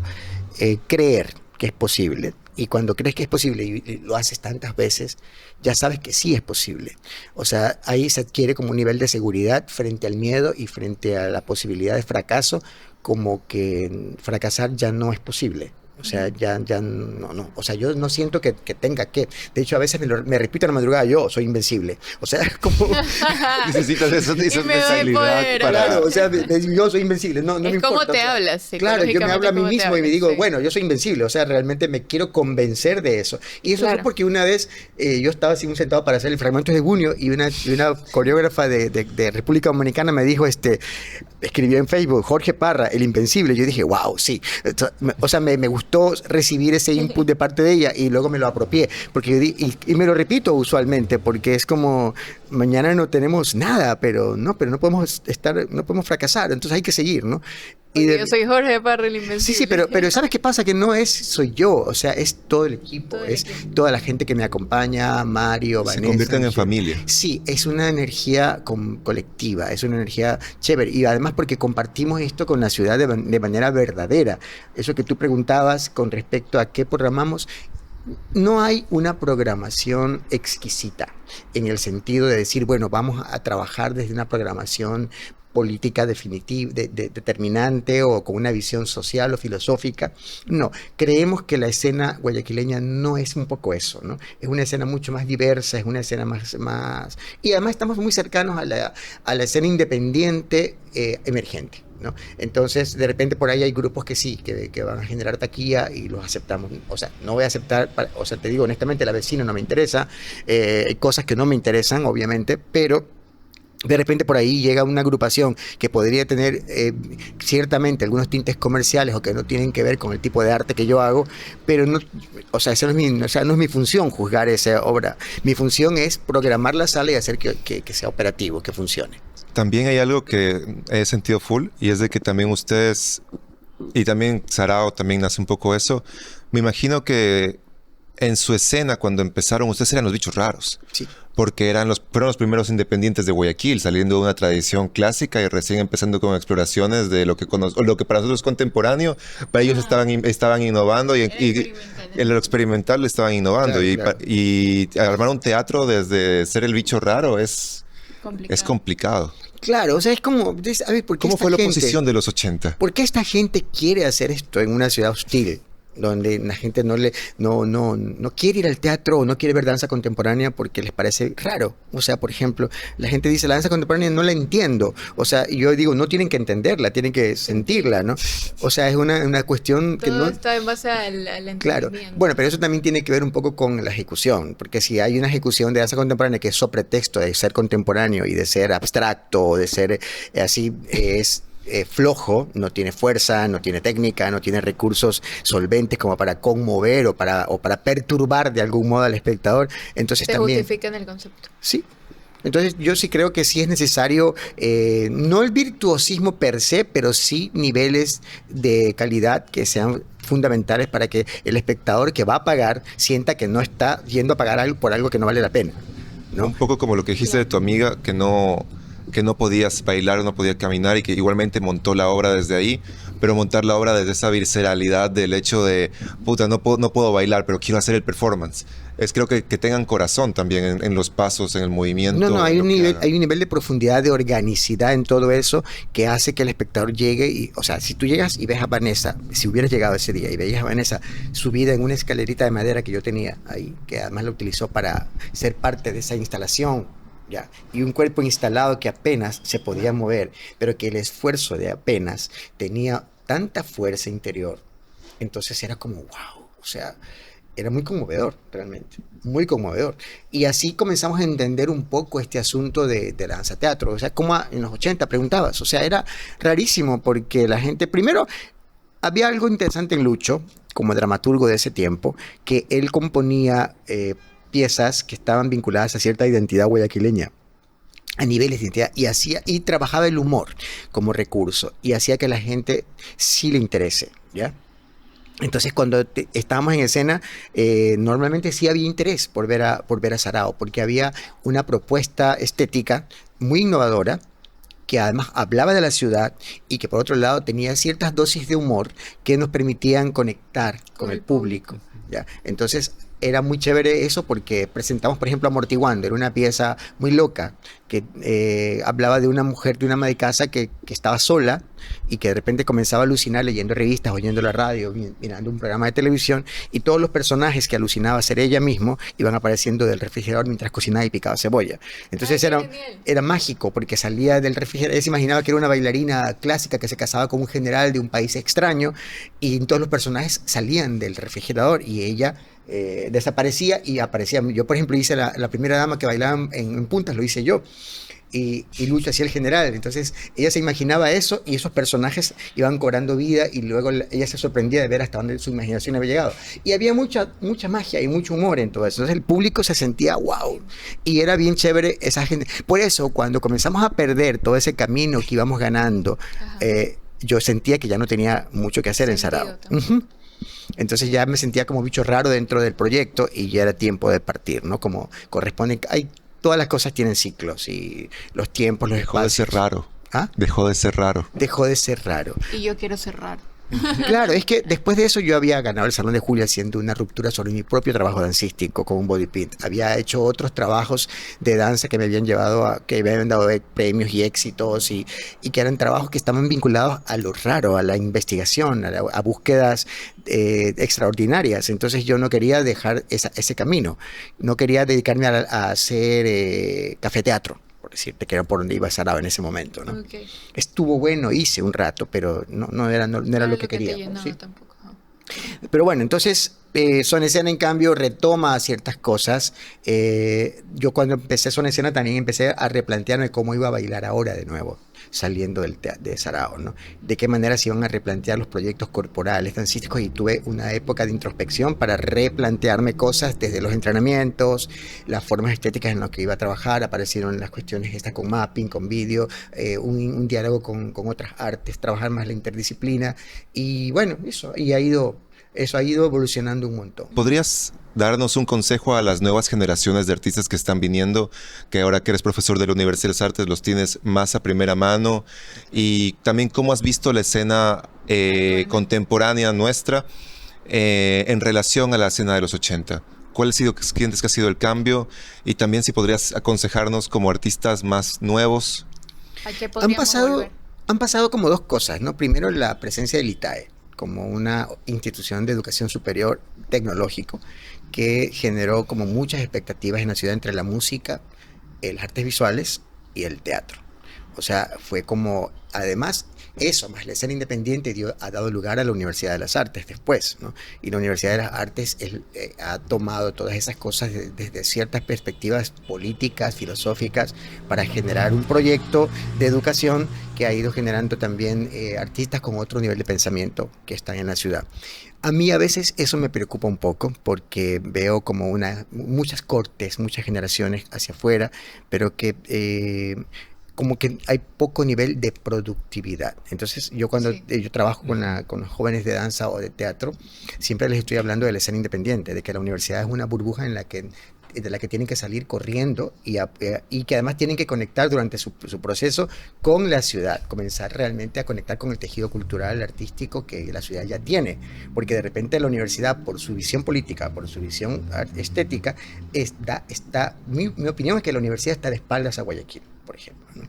creer que es posible. Y cuando crees que es posible y lo haces tantas veces, ya sabes que sí es posible. O sea, ahí se adquiere como un nivel de seguridad frente al miedo y frente a la posibilidad de fracaso, como que fracasar ya no es posible. O sea, ya no. O sea, yo no siento que tenga que. De hecho, a veces me repito en la madrugada, yo soy invencible. O sea, es como. Necesitas esa mentalidad para. Claro, o sea, yo soy invencible. No me importa. Es como te hablas. Claro, yo me hablo a mí mismo y me digo, sí. bueno, yo soy invencible. O sea, realmente me quiero convencer de eso. Y eso fue porque una vez yo estaba así sentado para hacer el fragmento de Bunio y una coreógrafa de República Dominicana me dijo, escribió en Facebook, Jorge Parra, el invencible. Yo dije, wow, sí. O sea, me gustó recibir ese input de parte de ella y luego me lo apropié, porque yo y me lo repito usualmente, porque es como mañana no tenemos nada, pero no podemos fracasar, entonces hay que seguir, ¿no? Yo soy Jorge Parra, el invencible. Sí, pero ¿sabes qué pasa? Que no soy yo, o sea, es todo el equipo, toda la gente que me acompaña, Mario, Vanessa. Se convierten en familia. Sí, es una energía colectiva, es una energía chévere, y además porque compartimos esto con la ciudad de manera verdadera. Eso que tú preguntabas con respecto a qué programamos, no hay una programación exquisita en el sentido de decir, bueno, vamos a trabajar desde una programación política definitiva, determinante o con una visión social o filosófica. No, creemos que la escena guayaquileña no es un poco eso, ¿no? Es una escena mucho más diversa, es una escena más... Y además estamos muy cercanos a la escena independiente emergente, ¿no? Entonces, de repente por ahí hay grupos que sí, que van a generar taquilla y los aceptamos. O sea, no voy a aceptar, o sea, te digo honestamente, la vecina no me interesa, hay cosas que no me interesan, obviamente, pero de repente por ahí llega una agrupación que podría tener ciertamente algunos tintes comerciales o que no tienen que ver con el tipo de arte que yo hago, pero no, o sea, no es mi función juzgar esa obra. Mi función es programar la sala y hacer que sea operativo, que funcione. También hay algo que he sentido full, y es de que también ustedes, y también Sarao también nace un poco eso. Me imagino que en su escena, cuando empezaron, ustedes eran los bichos raros. Sí. Porque fueron los primeros independientes de Guayaquil, saliendo de una tradición clásica y recién empezando con exploraciones de lo que para nosotros es contemporáneo. Para ellos estaban innovando y en lo experimental le estaban innovando. Claro. Y armar un teatro desde ser el bicho raro es complicado. Claro, o sea, es como... A ver, ¿cómo fue la oposición de los 80? ¿Por qué esta gente quiere hacer esto en una ciudad hostil? Donde la gente no quiere ir al teatro o no quiere ver danza contemporánea porque les parece raro. O sea, por ejemplo, la gente dice, la danza contemporánea no la entiendo. O sea, yo digo, no tienen que entenderla, tienen que sentirla, ¿no? O sea, es una cuestión que todo está en base al entendimiento. Claro. Bueno, pero eso también tiene que ver un poco con la ejecución, porque si hay una ejecución de danza contemporánea que es sobre pretexto de ser contemporáneo y de ser abstracto o de ser así, flojo, no tiene fuerza, no tiene técnica, no tiene recursos solventes como para conmover o para perturbar de algún modo al espectador. Entonces Se también, justifica en el concepto. sí. Entonces yo sí creo que sí es necesario, no el virtuosismo per se, pero sí niveles de calidad que sean fundamentales para que el espectador que va a pagar sienta que no está yendo a pagar algo por algo que no vale la pena, ¿no? Un poco como lo que dijiste de tu amiga, que no podías bailar, no podía caminar y que igualmente montó la obra desde ahí, pero montar la obra desde esa visceralidad del hecho de, puta, no puedo bailar, pero quiero hacer el performance. Es creo que tengan corazón también en los pasos, en el movimiento. No, en lo que hagan. hay un nivel de profundidad, de organicidad en todo eso que hace que el espectador llegue y, o sea, si tú llegas y ves a Vanessa, si hubieras llegado ese día y veías a Vanessa subida en una escalerita de madera que yo tenía ahí, que además la utilizó para ser parte de esa instalación, ya, y un cuerpo instalado que apenas se podía mover, pero que el esfuerzo de apenas tenía tanta fuerza interior, entonces era como, wow, o sea, era muy conmovedor, realmente, muy conmovedor. Y así comenzamos a entender un poco este asunto de la danza teatro. O sea, como en los 80 preguntabas, o sea, era rarísimo porque la gente, primero, había algo interesante en Lucho, como dramaturgo de ese tiempo, que él componía piezas que estaban vinculadas a cierta identidad guayaquileña a niveles de identidad y trabajaba el humor como recurso y hacía que la gente sí le interese, ¿ya? Entonces, cuando estábamos en escena, normalmente sí había interés por ver a Sarao, porque había una propuesta estética muy innovadora, que además hablaba de la ciudad y que por otro lado tenía ciertas dosis de humor que nos permitían conectar con el público, ¿ya? Entonces, era muy chévere eso porque presentamos, por ejemplo, Amortiguando, era una pieza muy loca que hablaba de una mujer de una ama de casa que estaba sola y que de repente comenzaba a alucinar leyendo revistas, oyendo la radio, mirando un programa de televisión y todos los personajes que alucinaba ser ella mismo iban apareciendo del refrigerador mientras cocinaba y picaba cebolla. Entonces era mágico porque salía del refrigerador, ella se imaginaba que era una bailarina clásica que se casaba con un general de un país extraño y todos los personajes salían del refrigerador y ella desaparecía y aparecía. Yo, por ejemplo, hice la primera dama que bailaba en puntas, lo hice yo. Y Lucho hacía el general. Entonces ella se imaginaba eso y esos personajes iban cobrando vida y luego ella se sorprendía de ver hasta dónde su imaginación había llegado. Y había mucha magia y mucho humor en todo eso. Entonces el público se sentía wow. Y era bien chévere esa gente. Por eso, cuando comenzamos a perder todo ese camino que íbamos ganando, yo sentía que ya no tenía mucho que hacer en Sarao. Entonces ya me sentía como bicho raro dentro del proyecto y ya era tiempo de partir, ¿no? Como corresponde. Todas las cosas tienen ciclos y los tiempos, los Dejó de espacios. ser raro. ¿Ah? Dejó de ser raro. Dejó de ser raro. Y yo quiero ser raro. Claro, es que después de eso yo había ganado el Salón de Julia haciendo una ruptura sobre mi propio trabajo dancístico con un body paint. Había hecho otros trabajos de danza que me habían llevado que me habían dado premios y éxitos y que eran trabajos que estaban vinculados a lo raro, a la investigación, a búsquedas extraordinarias. Entonces yo no quería dejar ese camino. No quería dedicarme a hacer café teatro, por decirte, que era por donde iba Sarao en ese momento, ¿no? Okay. Estuvo bueno, hice un rato, pero no era lo que quería. Te llenaba, ¿sí? tampoco. Pero bueno, entonces Son Escena en cambio retoma ciertas cosas. Yo cuando empecé Son Escena también empecé a replantearme cómo iba a bailar ahora de nuevo, saliendo de Sarao, ¿no? De qué manera se iban a replantear los proyectos corporales, dancísticos, y tuve una época de introspección para replantearme cosas desde los entrenamientos, las formas estéticas en las que iba a trabajar. Aparecieron las cuestiones estas con mapping, con vídeo, un diálogo con otras artes, trabajar más la interdisciplina, y bueno, eso ha ido evolucionando un montón. ¿Podrías darnos un consejo a las nuevas generaciones de artistas que están viniendo, que ahora que eres profesor de la Universidad de las Artes los tienes más a primera mano? Y también cómo has visto la escena contemporánea nuestra en relación a la escena de los 80. ¿Cuál sientes que ha sido el cambio? Y también si podrías aconsejarnos como artistas más nuevos. ¿A qué podríamos volver? Han pasado como dos cosas, ¿no? Primero, la presencia del ITAE como una institución de educación superior tecnológico que generó como muchas expectativas en la ciudad entre la música, las artes visuales y el teatro. O sea, fue como, además, Eso, más la escena independiente ha dado lugar a la Universidad de las Artes después, ¿no? Y la Universidad de las Artes ha tomado todas esas cosas desde ciertas perspectivas políticas, filosóficas, para generar un proyecto de educación que ha ido generando también artistas con otro nivel de pensamiento que están en la ciudad. A mí a veces eso me preocupa un poco porque veo como muchas cortes, muchas generaciones hacia afuera, pero que como que hay poco nivel de productividad. Entonces, yo cuando Sí. yo trabajo con los jóvenes de danza o de teatro, siempre les estoy hablando de la escena independiente, de que la universidad es una burbuja de la que tienen que salir corriendo y que además tienen que conectar durante su proceso con la ciudad, comenzar realmente a conectar con el tejido cultural, artístico que la ciudad ya tiene, porque de repente la universidad, por su visión política, por su visión estética, mi opinión es que la universidad está de espaldas a Guayaquil, por ejemplo, ¿no?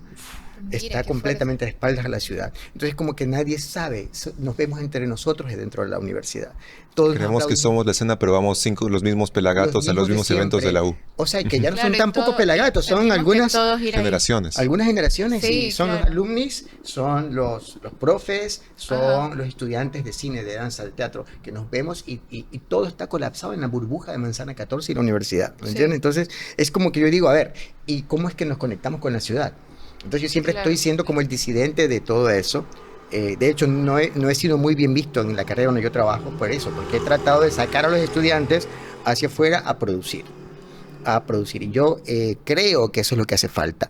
Mira, Está qué completamente fuerte. de espaldas a la ciudad. Entonces como que nadie sabe, nos vemos entre nosotros y dentro de la universidad. Todos nos Creemos que aplauden, somos la escena, pero vamos los mismos los pelagatos a los mismos de mismos eventos de siempre. la U. O sea, que ya no son Claro, y tampoco todo, pelagatos, son tenemos que algunas, todos ir ahí. Generaciones. algunas generaciones, y Sí, son los claro. alumnis, son los profes, son Ajá. los estudiantes de cine, de danza, de teatro, que nos vemos y todo está colapsado en la burbuja de Manzana 14 y la universidad, ¿me Sí. entiendes? Entonces, es como que yo digo, a ver, ¿y cómo es que nos conectamos con la ciudad? Entonces yo siempre Claro. estoy siendo como el disidente de todo eso. De hecho, no he sido muy bien visto en la carrera donde yo trabajo por eso, porque he tratado de sacar a los estudiantes hacia afuera a producir. A producir. Y yo creo que eso es lo que hace falta.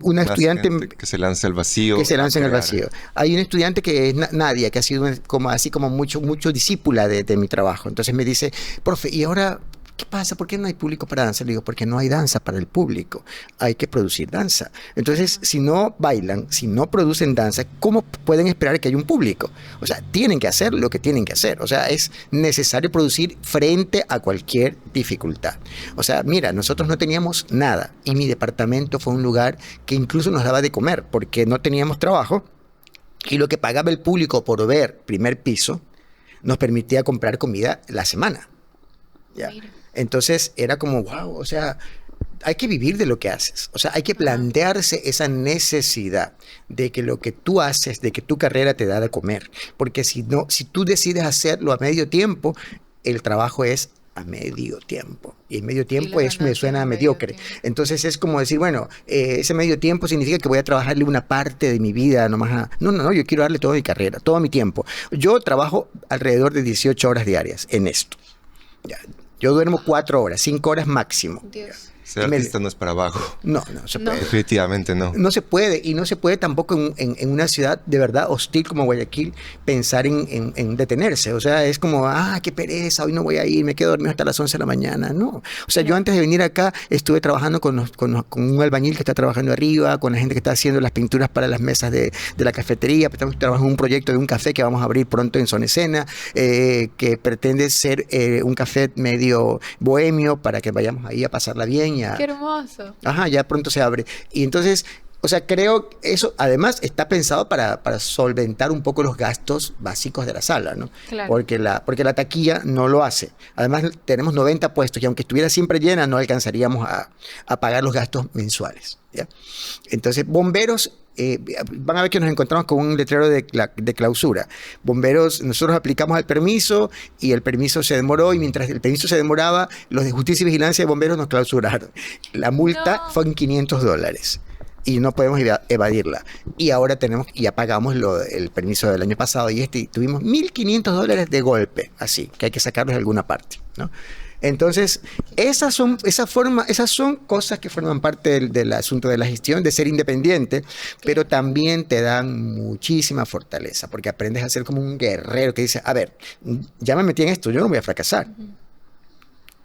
Una Más estudiante gente que se lanza al vacío. que se a lanza en el crear. vacío. Hay un estudiante que es Nadia, que ha sido como, así como mucho discípula de mi trabajo. Entonces me dice, profe, ¿y ahora qué pasa? ¿Por qué no hay público para danza? Le digo, porque no hay danza para el público. Hay que producir danza. Entonces, si no bailan, si no producen danza, ¿cómo pueden esperar que haya un público? O sea, tienen que hacer lo que tienen que hacer. O sea, es necesario producir frente a cualquier dificultad. O sea, mira, nosotros no teníamos nada y mi departamento fue un lugar que incluso nos daba de comer porque no teníamos trabajo y lo que pagaba el público por ver primer piso nos permitía comprar comida la semana. ¿Ya? Mira. Entonces era como, wow, o sea, hay que vivir de lo que haces. O sea, hay que Ajá. plantearse esa necesidad de que lo que tú haces, de que tu carrera te da de comer. Porque si no, si tú decides hacerlo a medio tiempo, el trabajo es a medio tiempo. Y en medio Y tiempo las me ganancias suena a medio mediocre. tiempo. Entonces es como decir, bueno, ese medio tiempo significa que voy a trabajarle una parte de mi vida nomás No, yo quiero darle toda mi carrera, todo mi tiempo. Yo trabajo alrededor de 18 horas diarias en esto. Ya. Yo duermo 4 horas, 5 horas máximo. Dios. Ser Y me- artista no es para abajo. No se No. puede. Definitivamente no. No se puede, y no se puede tampoco en una ciudad de verdad hostil como Guayaquil pensar en detenerse. O sea, es como, qué pereza, hoy no voy a ir, me quedo dormido hasta las 11 de la mañana. No. O sea, yo Claro. antes de venir acá estuve trabajando con un albañil que está trabajando arriba, con la gente que está haciendo las pinturas para las mesas de la cafetería. Estamos trabajando en un proyecto de un café que vamos a abrir pronto en Zona Escena, que pretende ser un café medio bohemio para que vayamos ahí a pasarla bien y a, Qué hermoso. Ajá, ya pronto se abre. Y entonces, o sea, creo que eso además está pensado para solventar un poco los gastos básicos de la sala, ¿no? Claro. Porque la taquilla no lo hace. Además, tenemos 90 puestos y aunque estuviera siempre llena, no alcanzaríamos a pagar los gastos mensuales, ¿ya? Entonces, bomberos, van a ver que nos encontramos con un letrero de clausura. Bomberos, nosotros aplicamos al permiso y el permiso se demoró y mientras el permiso se demoraba, los de Justicia y Vigilancia de Bomberos nos clausuraron. La multa No. fue en $500 y no podemos evadirla. Y ahora ya pagamos el permiso del año pasado y tuvimos $1.500 de golpe, así, que hay que sacarlos de alguna parte, ¿no? Entonces, esas son cosas que forman parte del asunto de la gestión, de ser independiente, pero también te dan muchísima fortaleza, porque aprendes a ser como un guerrero que dice, a ver, ya me metí en esto, yo no voy a fracasar.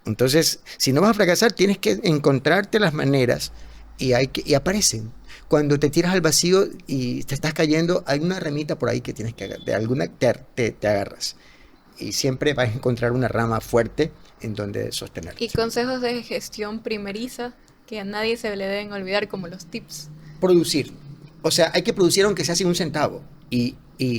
Entonces, si no vas a fracasar, tienes que encontrarte las maneras y aparecen. Cuando te tiras al vacío y te estás cayendo, hay una ramita por ahí que tienes que agarrar, de alguna te agarras. Y siempre vas a encontrar una rama fuerte en donde sostenerte. Y consejos de gestión primeriza que a nadie se le deben olvidar, como los tips. Producir. O sea, hay que producir aunque sea sin un centavo y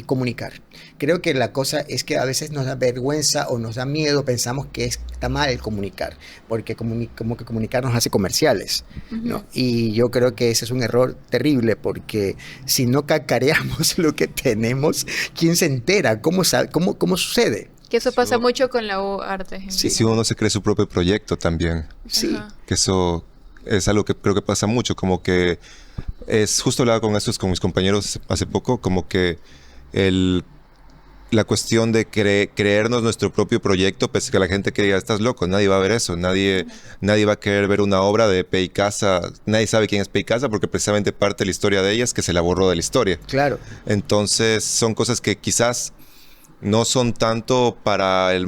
comunicar. Creo que la cosa es que a veces nos da vergüenza o nos da miedo, pensamos que es está mal comunicar, porque como que comunicar nos hace comerciales, ¿no? Y yo creo que ese es un error terrible, porque si no cacareamos lo que tenemos, ¿quién se entera? ¿Cómo sucede? Que eso pasa Sí. mucho con la arte. en Sí, vivo. si uno se cree su propio proyecto también. Sí. Ajá. Que eso es algo que creo que pasa mucho, como que es justo hablaba con estos, con mis compañeros hace poco, como que la cuestión de creernos nuestro propio proyecto, pese a que la gente que diga, estás loco, nadie va a ver eso, nadie va a querer ver una obra de Pei Casa, nadie sabe quién es Pei Casa porque precisamente parte de la historia de ella es que se la borró de la historia. Claro. Entonces son cosas que quizás no son tanto para el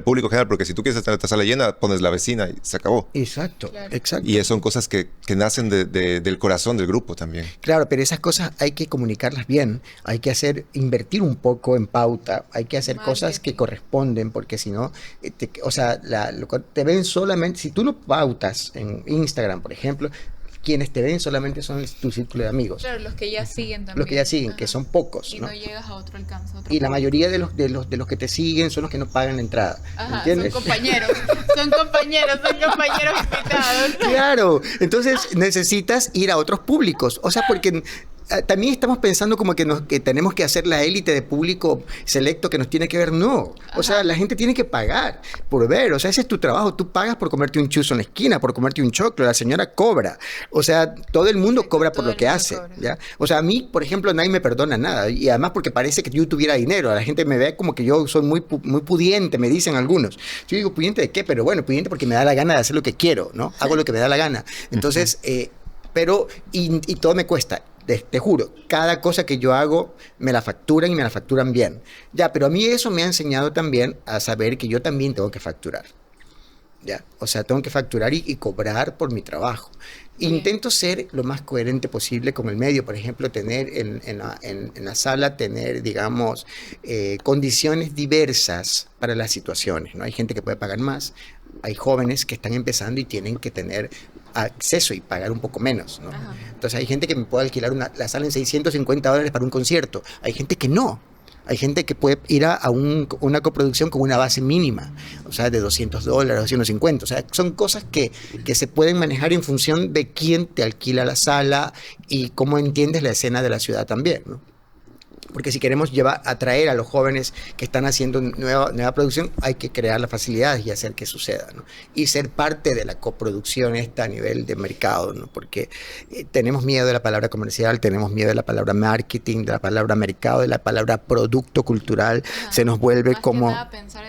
público general, porque si tú quieres tener esta sala llena, pones la vecina y se acabó. Exacto, Claro. exacto. Y son cosas que nacen del corazón del grupo también. Claro, pero esas cosas hay que comunicarlas bien, hay que invertir un poco en pauta, hay que hacer cosas que Marketing. corresponden, porque si no, o sea, te ven solamente, si tú lo pautas en Instagram, por ejemplo, quienes te ven solamente son tu círculo de amigos, Claro, los que ya siguen también. los que ya siguen, que Ajá. son pocos, Y ¿no? no llegas a otro alcance. a otro Y la público. mayoría de los que te siguen son los que no pagan la entrada, Ajá, ¿entiendes? son compañeros. Son compañeros invitados. Claro, entonces necesitas ir a otros públicos, o sea, porque también estamos pensando como que tenemos que hacer la élite de público selecto que nos tiene que ver, no, o sea, la gente tiene que pagar por ver, o sea, ese es tu trabajo, tú pagas por comerte un chuzo en la esquina, por comerte un choclo, la señora cobra, o sea, todo el mundo Sí, cobra por todo lo el que mundo hace, cobra. ¿ya? O sea, a mí, por ejemplo, nadie me perdona nada, y además porque parece que yo tuviera dinero, a la gente me ve como que yo soy muy pudiente, me dicen algunos. Yo digo, ¿pudiente de qué? Pero bueno, pudiente porque me da la gana de hacer lo que quiero, ¿no? Hago lo que me da la gana. Entonces, pero, y todo me cuesta. Te juro, cada cosa que yo hago me la facturan y me la facturan bien. Ya, pero a mí eso me ha enseñado también a saber que yo también tengo que facturar. Ya, o sea, tengo que facturar y cobrar por mi trabajo. Bien. Intento ser lo más coherente posible con el medio, por ejemplo, tener en la sala, tener, digamos, condiciones diversas para las situaciones, ¿no? Hay gente que puede pagar más, hay jóvenes que están empezando y tienen que tener acceso y pagar un poco menos, ¿no? Ajá. Entonces hay gente que me puede alquilar la sala en $650 para un concierto, hay gente que no. Hay gente que puede ir a una coproducción con una base mínima, o sea, de $200, 250. O sea, son cosas que se pueden manejar en función de quién te alquila la sala y cómo entiendes la escena de la ciudad también, ¿no? Porque si queremos atraer a los jóvenes que están haciendo nueva producción, hay que crear las facilidades y hacer que suceda, ¿no? Y ser parte de la coproducción esta a nivel de mercado, ¿no? Porque tenemos miedo de la palabra comercial, tenemos miedo de la palabra marketing, de la palabra mercado, de la palabra producto cultural. Ajá. Se nos vuelve Más como... que nada pensar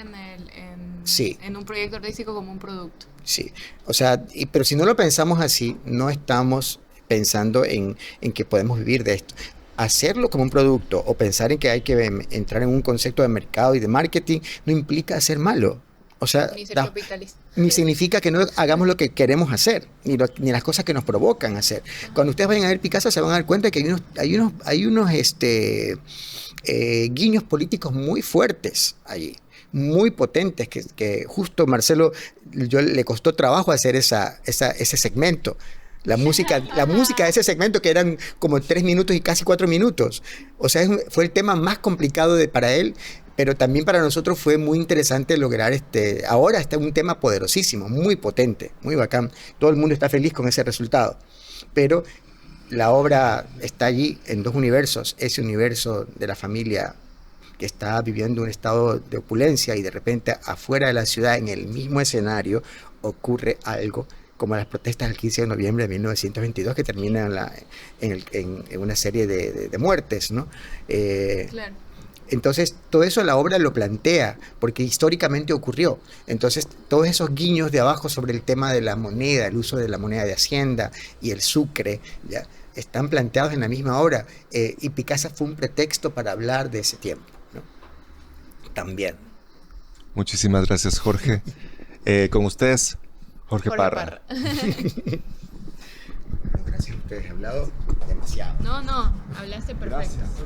Sí. en un proyecto artístico como un producto. Sí, o sea, pero si no lo pensamos así, no estamos pensando en que podemos vivir de esto. Hacerlo como un producto o pensar en que hay que entrar en un concepto de mercado y de marketing no implica ser malo. O sea, Ni ser capitalista. ni significa que no hagamos lo que queremos hacer, ni las cosas que nos provocan hacer. Cuando ustedes vayan a ver Picasa se van a dar cuenta que hay unos guiños políticos muy fuertes allí, muy potentes, que justo Marcelo le costó trabajo hacer ese segmento. La música de ese segmento que eran como 3 minutos y casi 4 minutos. O sea, fue el tema más complicado para él, pero también para nosotros fue muy interesante lograr ahora está un tema poderosísimo, muy potente, muy bacán. Todo el mundo está feliz con ese resultado. Pero la obra está allí en dos universos, ese universo de la familia que está viviendo un estado de opulencia y de repente afuera de la ciudad, en el mismo escenario, ocurre algo como las protestas del 15 de noviembre de 1922 que terminan en una serie de muertes, ¿no? Claro. Entonces, todo eso la obra lo plantea, porque históricamente ocurrió. Entonces, todos esos guiños de abajo sobre el tema de la moneda, el uso de la moneda de Hacienda y el sucre, ¿ya? Están planteados en la misma obra. Y Picasa fue un pretexto para hablar de ese tiempo, ¿no? También. Muchísimas gracias, Jorge. Con ustedes, Jorge Parra. Gracias a ustedes, he hablado demasiado. No, hablaste perfecto. Gracias.